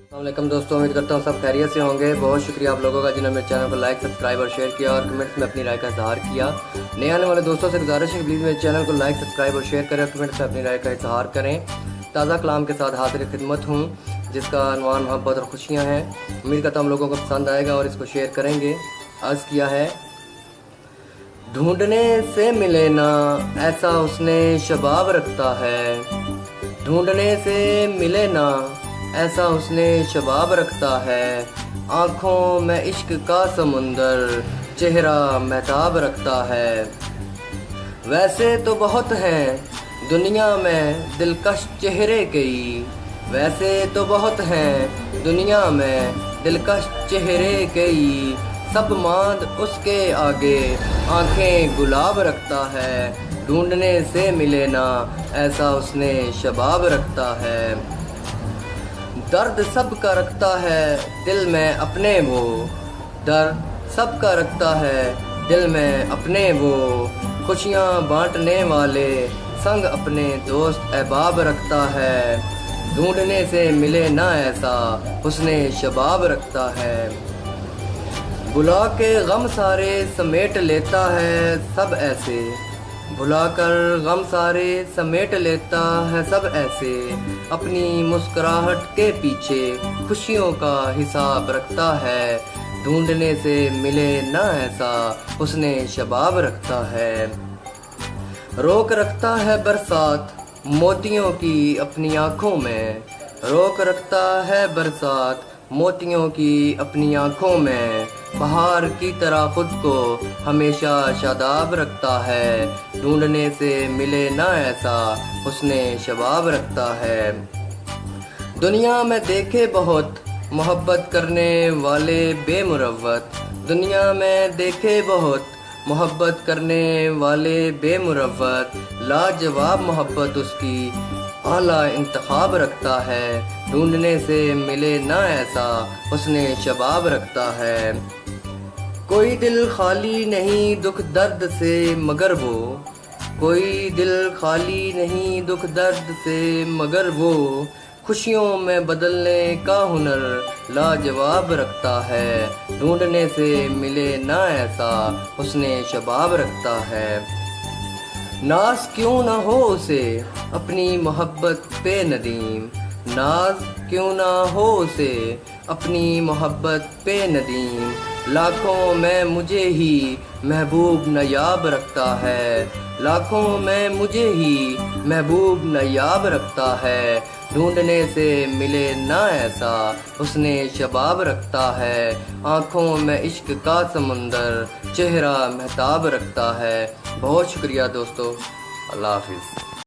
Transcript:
अस्सलामुअलैकुम दोस्तों, उम्मीद करता हूँ सब खैरियत से होंगे। बहुत शुक्रिया आप लोगों का जिन्होंने मेरे चैनल को लाइक, सब्सक्राइब और शेयर किया और कमेंट्स में अपनी राय का इजहार किया। नए आने वाले दोस्तों से गुजारिश है प्लीज़ मेरे चैनल को लाइक, सब्सक्राइब और शेयर करें और कमेंट्स में अपनी राय का इजहार करें। ताज़ा कलाम के साथ हाजिर खिदमत हूँ जिसका अनवान मोहब्बत और खुशियाँ हैं। उम्मीद करता हूँ हम लोगों को पसंद आएगा और इसको शेयर करेंगे। अर्ज़ किया है, ढूंढने से मिले ना ऐसा उसने शबाब रखता है, ढूंढने से मिले ना ऐसा उसने शबाब रखता है। आँखों में इश्क का समुंदर चेहरा महताब रखता है। वैसे तो बहुत हैं दुनिया में दिलकश चेहरे कई, वैसे तो बहुत हैं दुनिया में दिलकश चेहरे कई। सब मांद उसके आगे आंखें गुलाब रखता है, ढूंढने से मिले ना ऐसा उसने शबाब रखता है। दर्द सबका रखता है दिल में अपने वो, दर्द सबका रखता है दिल में अपने वो। खुशियाँ बांटने वाले संग अपने दोस्त अहबाब रखता है, ढूंढने से मिले ना ऐसा उसने शबाब रखता है। बुला के गम सारे समेट लेता है सब ऐसे, भुलाकर गम सारे समेट लेता है सब ऐसे। अपनी मुस्कुराहट के पीछे खुशियों का हिसाब रखता है, ढूंढने से मिले ना ऐसा उसने शबाब रखता है। रोक रखता है बरसात मोतियों की अपनी आँखों में, रोक रखता है बरसात मोतियों की अपनी आँखों में। बहार की तरह खुद को हमेशा शादाब रखता है, ढूंढने से मिले ना ऐसा उसने शबाब रखता है। दुनिया में देखे बहुत मोहब्बत करने वाले बेमुरव्वत, दुनिया में देखे बहुत मोहब्बत करने वाले बेमुरव्वत। लाजवाब मोहब्बत उसकी आला इंतखाब रखता है, ढूंढने से मिले ना ऐसा उसने शबाब रखता है। कोई दिल खाली नहीं दुख दर्द से मगर वो, कोई दिल खाली नहीं दुख दर्द से मगर वो। खुशियों में बदलने का हुनर लाजवाब रखता है, ढूंढने से मिले ना ऐसा उसने शबाब रखता है। नाज क्यों ना हो उसे अपनी मोहब्बत पे नदीम, नाज क्यों ना हो उसे अपनी मोहब्बत पे नदीम। लाखों में मुझे ही महबूब नायाब रखता है, लाखों में मुझे ही महबूब नायाब रखता है। ढूंढने से मिले ना ऐसा उसने शबाब रखता है। आँखों में इश्क का समुंदर चेहरा महताब रखता है। बहुत शुक्रिया दोस्तों, अल्लाह हाफिज़।